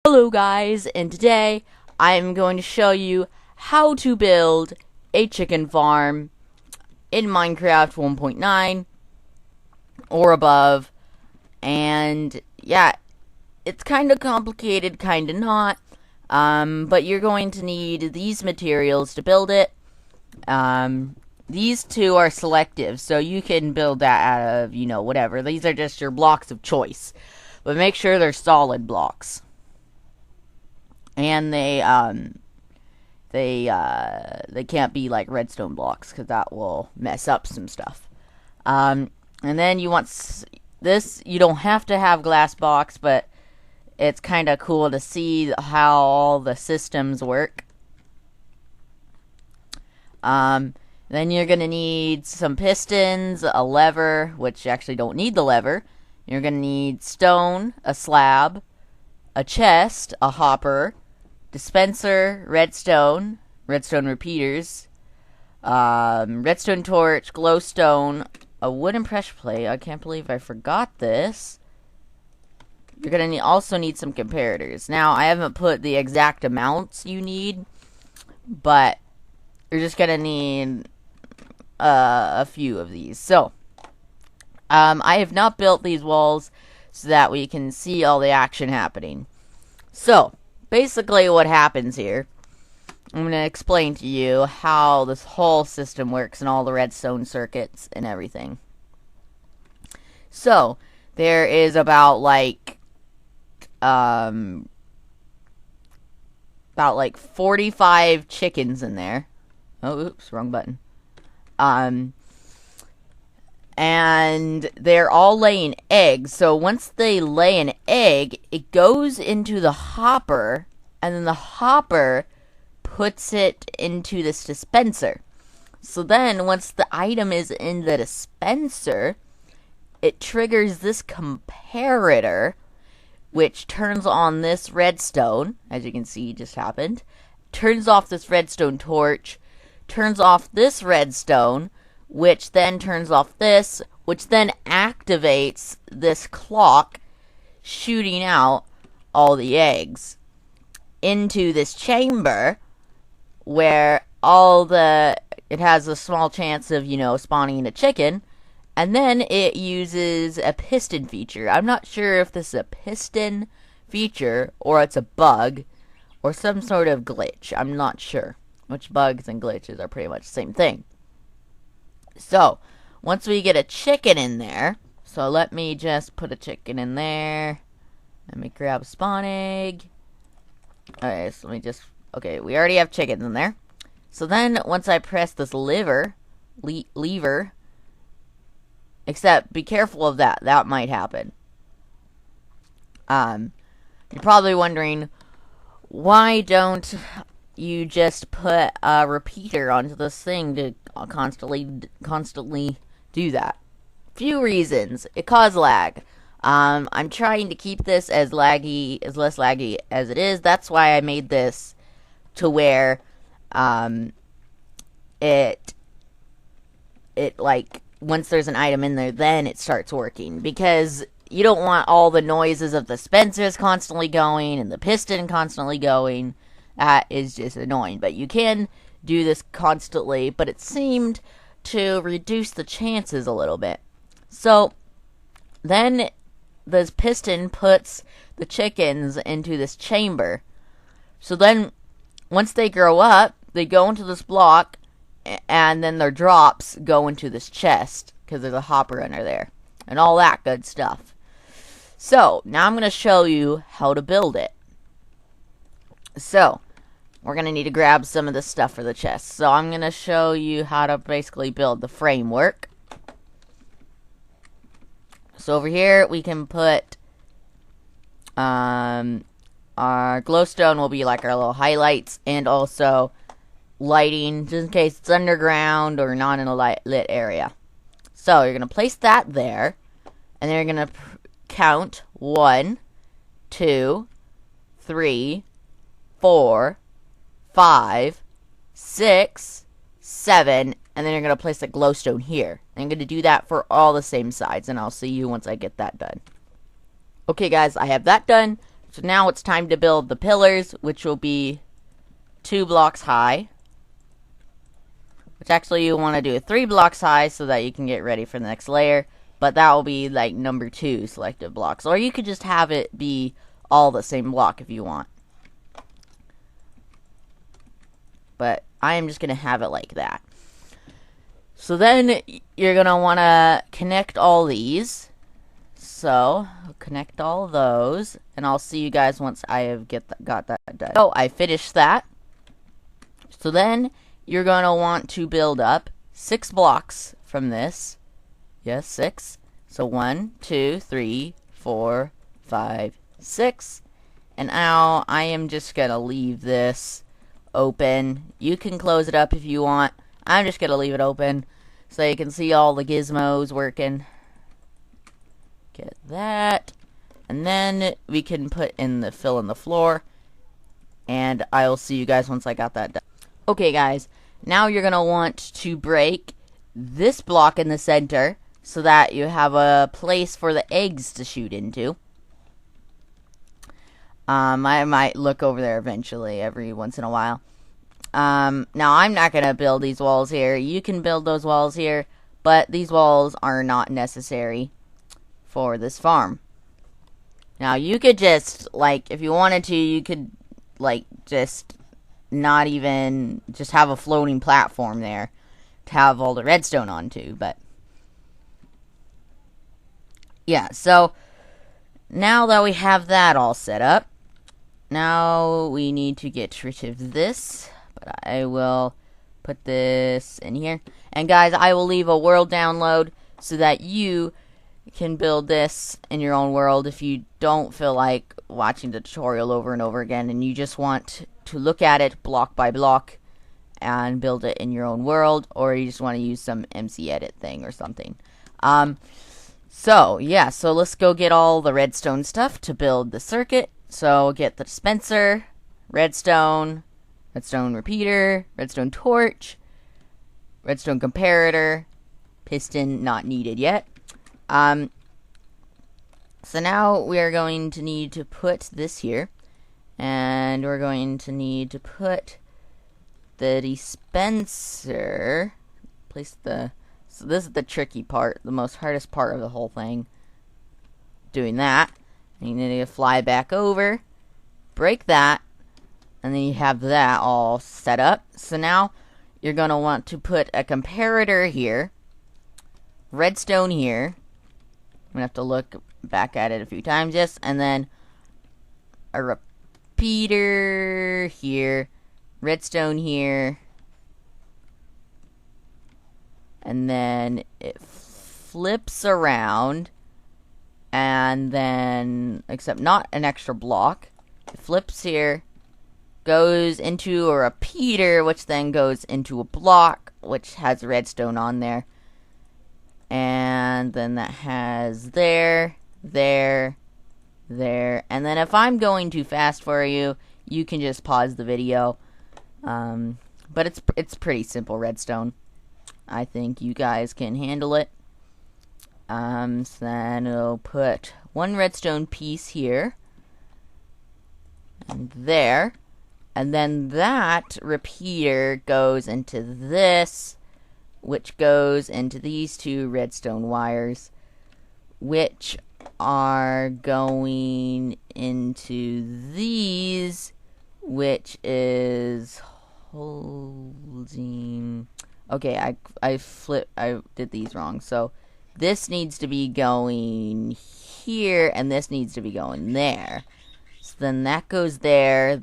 Hello guys, and today I'm going to show you how to build a chicken farm in Minecraft 1.9 or above. And yeah, it's kind of complicated, kind of not, but you're going to need these materials to build it. These two are selective, so you can build that out of, whatever. These are just your blocks of choice, but make sure they're solid blocks. And they can't be like redstone blocks, because that will mess up some stuff. And then you want this. You don't have to have glass box, but it's kind of cool to see how all the systems work. Then you're gonna need some pistons, a lever, which you actually don't need the lever. You're gonna need stone, a slab, a chest, a hopper, dispenser, redstone repeaters, redstone torch, glowstone, a wooden pressure plate. I can't believe I forgot this. You're gonna also need some comparators. Now, I haven't put the exact amounts you need, but you're just gonna need a few of these. So, I have not built these walls so that we can see all the action happening. So, basically what happens here, I'm going to explain to you how this whole system works and all the redstone circuits and everything. So, there is about 45 chickens in there. Oh, oops, wrong button. And they're all laying eggs. So once they lay an egg, it goes into the hopper, and then the hopper puts it into this dispenser. So then once the item is in the dispenser, it triggers this comparator, which turns on this redstone, as you can see just happened, turns off this redstone torch, turns off this redstone, which then turns off this, which then activates this clock, shooting out all the eggs into this chamber, where it has a small chance of, spawning a chicken, and then it uses a piston feature. I'm not sure if this is a piston feature, or it's a bug, or some sort of glitch. I'm not sure, which bugs and glitches are pretty much the same thing. So, once we get a chicken in there, so let me just put a chicken in there. Let me grab a spawn egg. Okay, so okay, we already have chickens in there. So then, once I press this lever, except be careful of that. That might happen. You're probably wondering, why don't you just put a repeater onto this thing to constantly do that? Few reasons. It causes lag. I'm trying to keep this as less laggy as it is. That's why I made this to where once there's an item in there, then it starts working, because you don't want all the noises of the dispensers constantly going and the piston constantly going. That is just annoying, but you can do this constantly, but it seemed to reduce the chances a little bit. So then this piston puts the chickens into this chamber. So then once they grow up, they go into this block, and then their drops go into this chest, because there's a hopper under there, and all that good stuff. So now I'm going to show you how to build it. So, we're going to need to grab some of this stuff for the chest. So, I'm going to show you how to basically build the framework. So, over here, we can put, our glowstone will be like our little highlights, and also lighting, just in case it's underground or not in a lit area. So, you're going to place that there, and then you're going to count 1, 2, 3, 4, 5, 6, 7, and then you're going to place a glowstone here. And I'm going to do that for all the same sides, and I'll see you once I get that done. Okay guys, I have that done. So now it's time to build the pillars, which will be 2 blocks high. Which actually you want to do 3 blocks high so that you can get ready for the next layer. But that will be like number 2 selected blocks. Or you could just have it be all the same block if you want. But I am just going to have it like that. So then you're going to want to connect all these. So, connect all those. And I'll see you guys once I have got that done. Oh, I finished that. So then you're going to want to build up 6 blocks from this. Yes, 6. So 1, 2, 3, 4, 5, 6. And now I am just going to leave this open. You can close it up if you want. I'm just going to leave it open so you can see all the gizmos working. Get that. And then we can put in the fill in the floor. And I'll see you guys once I got that done. Okay, guys. Now you're going to want to break this block in the center so that you have a place for the eggs to shoot into. I might look over there eventually, every once in a while. Now, I'm not going to build these walls here. You can build those walls here, but these walls are not necessary for this farm. Now, you could just, like, if you wanted to, you could, like, just not even, just have a floating platform there to have all the redstone onto, but yeah, so now that we have that all set up, now we need to get rid of this, but I will put this in here. And guys, I will leave a world download so that you can build this in your own world if you don't feel like watching the tutorial over and over again and you just want to look at it block by block and build it in your own world, or you just want to use some MC edit thing or something. So yeah, so let's go get all the redstone stuff to build the circuit. So get the dispenser, redstone, redstone repeater, redstone torch, redstone comparator, piston not needed yet. So now we are going to need to put this here, and we're going to need to put the dispenser, so this is the tricky part, the most hardest part of the whole thing, doing that. And you need to fly back over, break that, and then you have that all set up. So now you're going to want to put a comparator here, redstone here. I'm going to have to look back at it a few times, yes, and then a repeater here, redstone here, and then it flips around, and then, except not an extra block, it flips here, goes into a repeater, which then goes into a block, which has redstone on there, and then that has there, and then if I'm going too fast for you, you can just pause the video, but it's pretty simple redstone. I think you guys can handle it. So then we'll put one redstone piece here, and there, and then that repeater goes into this, which goes into these 2 redstone wires, which are going into these, which is holding. Okay, I did these wrong. So this needs to be going here, and this needs to be going there. So then that goes there,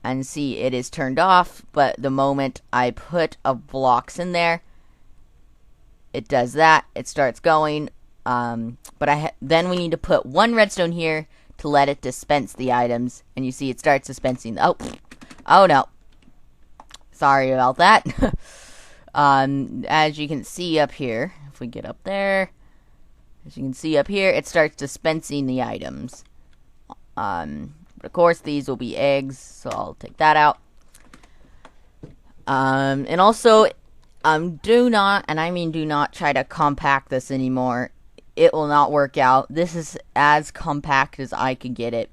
and see, it is turned off, but the moment I put a blocks in there, it does that, it starts going, but then we need to put 1 redstone here to let it dispense the items, and you see it starts dispensing. Oh no. Sorry about that. As you can see up here, if we get up there, as you can see up here, it starts dispensing the items. But of course, these will be eggs, so I'll take that out. And also, do not, and I mean do not try to compact this anymore. it will not work out. This is as compact as I could get it,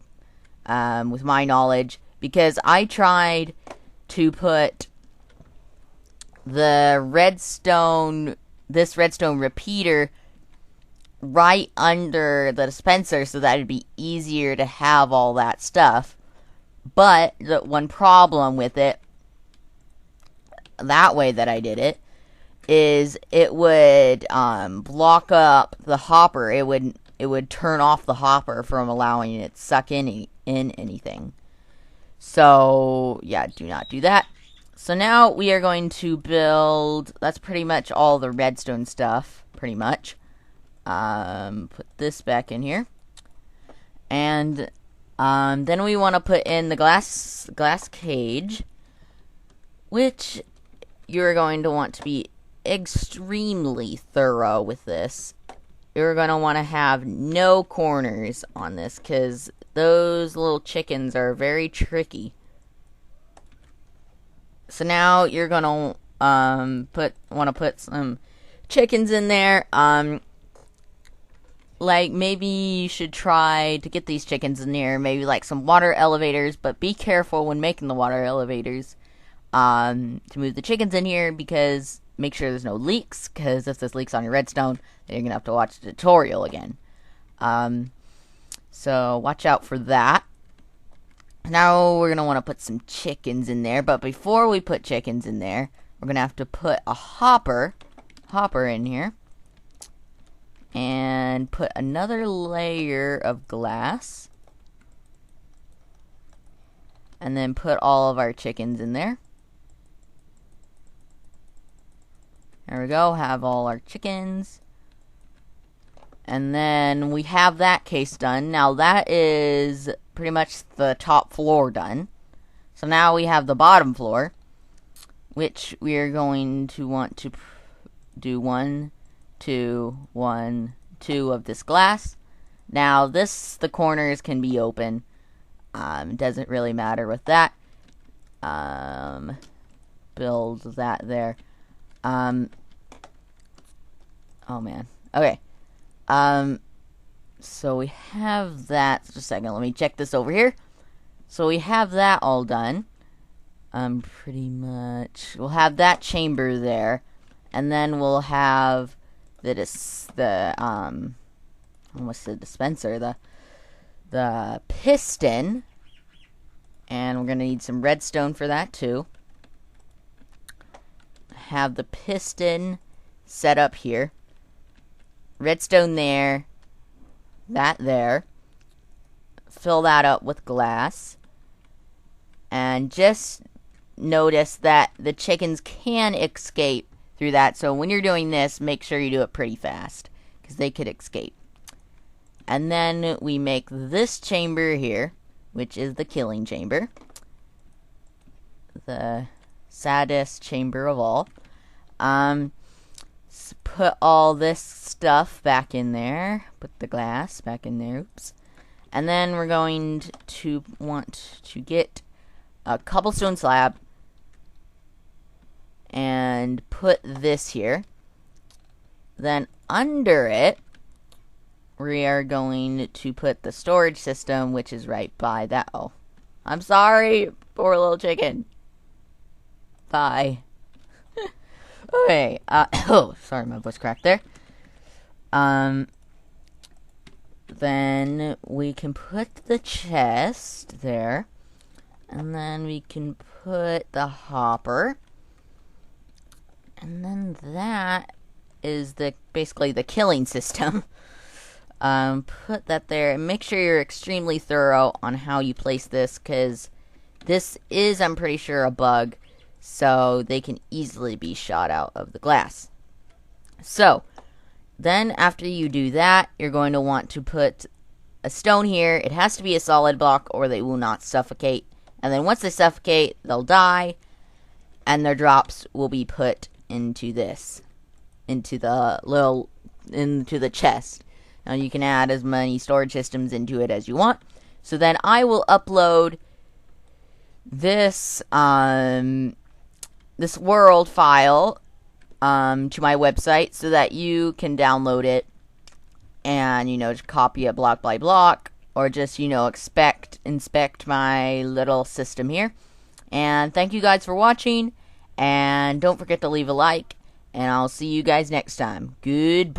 with my knowledge, because I tried to put this redstone repeater right under the dispenser so that it'd be easier to have all that stuff. But the one problem with it, that way that I did it, is it would block up the hopper. It would turn off the hopper from allowing it to suck in anything. So yeah, do not do that. So now we are going to build. That's pretty much all the redstone stuff. Pretty much. Put this back in here, and then we want to put in the glass cage, which you're going to want to be extremely thorough with this. You're going to want to have no corners on this, because those little chickens are very tricky. So now you're going to want to put some chickens in there. Like, maybe you should try to get these chickens in there, maybe like some water elevators, but be careful when making the water elevators to move the chickens in here, because make sure there's no leaks, because if there's leaks on your redstone, then you're going to have to watch the tutorial again. So watch out for that. Now we're going to want to put some chickens in there, but before we put chickens in there, we're going to have to put a hopper in here. And put another layer of glass. And then put all of our chickens in there. There we go, have all our chickens. And then we have that case done. Now that is pretty much the top floor done. So now we have the bottom floor, which we are going to want to do 1, 2, 1, 2 of this glass. Now the corners can be open. Doesn't really matter with that. Build that there. Oh man. Okay. So we have that. Just a second. Let me check this over here. So we have that all done. Pretty much. We'll have that chamber there, and then we'll have almost the dispenser, the piston, and we're gonna need some redstone for that too. Have the piston set up here, redstone there, that there, fill that up with glass, and just notice that the chickens can escape through that, so when you're doing this, make sure you do it pretty fast, because they could escape. And then we make this chamber here, which is the killing chamber, the saddest chamber of all. Put all this stuff back in there, put the glass back in there, oops. And then we're going to want to get a cobblestone slab and put this here. Then under it, we are going to put the storage system, which is right by that. Oh, I'm sorry, poor little chicken. Bye. Okay, oh, sorry, my voice cracked there. Then we can put the chest there, and then we can put the hopper, and then that is basically the killing system. Put that there, and make sure you're extremely thorough on how you place this, because this is, I'm pretty sure, a bug, so they can easily be shot out of the glass. So, then after you do that, you're going to want to put a stone here. It has to be a solid block or they will not suffocate. And then once they suffocate, they'll die, and their drops will be put into this, into the chest. Now you can add as many storage systems into it as you want. So then I will upload this this world file to my website so that you can download it and, just copy it block by block, or just, inspect my little system here. And thank you guys for watching, and don't forget to leave a like, and I'll see you guys next time. Goodbye.